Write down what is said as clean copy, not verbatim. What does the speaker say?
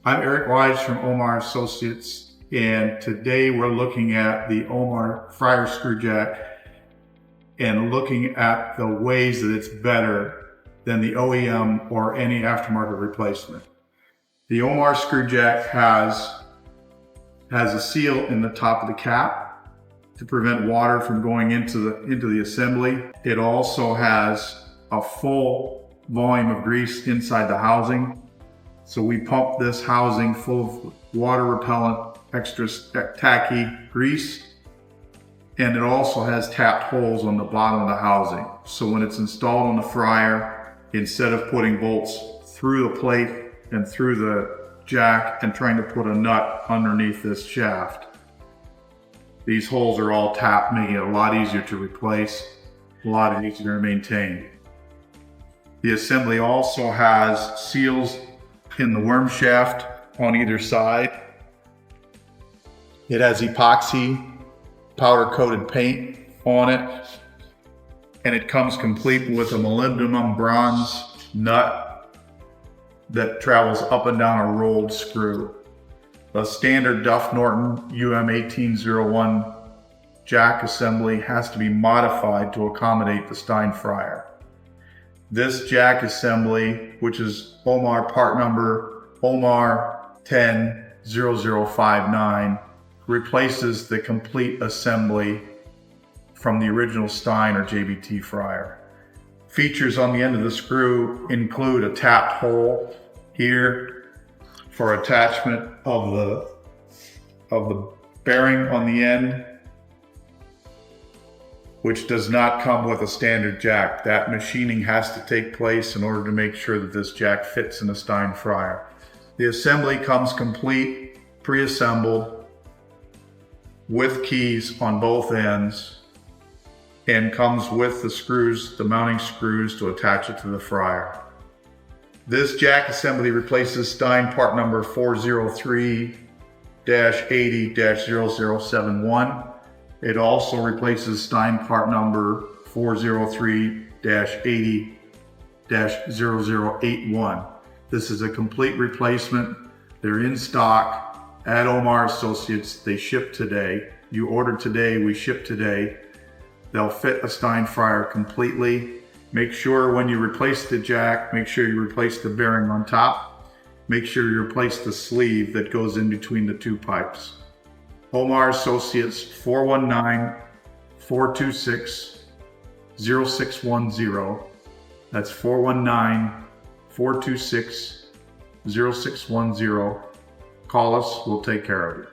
I'm Eric Wise from Omar Associates, and today we're looking at the Omar fryer screw jack and looking at the ways that it's better than the OEM or any aftermarket replacement. The Omar screw jack has a seal in the top of the cap to prevent water from going into the assembly. It also has a full volume of grease inside the housing. So we pump this housing full of water repellent, extra tacky grease, and it also has tapped holes on the bottom of the housing. So when it's installed on the fryer, instead of putting bolts through the plate and through the jack and trying to put a nut underneath this shaft, these holes are all tapped, making it a lot easier to replace, a lot easier to maintain. The assembly also has seals in the worm shaft on either side. It has epoxy powder coated paint on it, and it comes complete with a molybdenum bronze nut that travels up and down a rolled screw. The standard Duff Norton UM1801 jack assembly has to be modified to accommodate the Stein fryer. This jack assembly, which is Omar part number Omar 100059, replaces the complete assembly from the original Stein or JBT fryer. Features on the end of the screw include a tapped hole here for attachment of the bearing on the end, which does not come with a standard jack. That machining has to take place in order to make sure that this jack fits in a Stein fryer. The assembly comes complete, pre-assembled, with keys on both ends, and comes with the screws, the mounting screws to attach it to the fryer. This jack assembly replaces Stein part number 403-80-0071. It also replaces Stein part number 403-80-0081. This is a complete replacement. They're in stock at Omar Associates. They ship today. You order today, we ship today. They'll fit a Stein fryer completely. Make sure when you replace the jack, make sure you replace the bearing on top. Make sure you replace the sleeve that goes in between the two pipes. Omar Associates, 419-426-0610. That's 419-426-0610. Call us, we'll take care of you.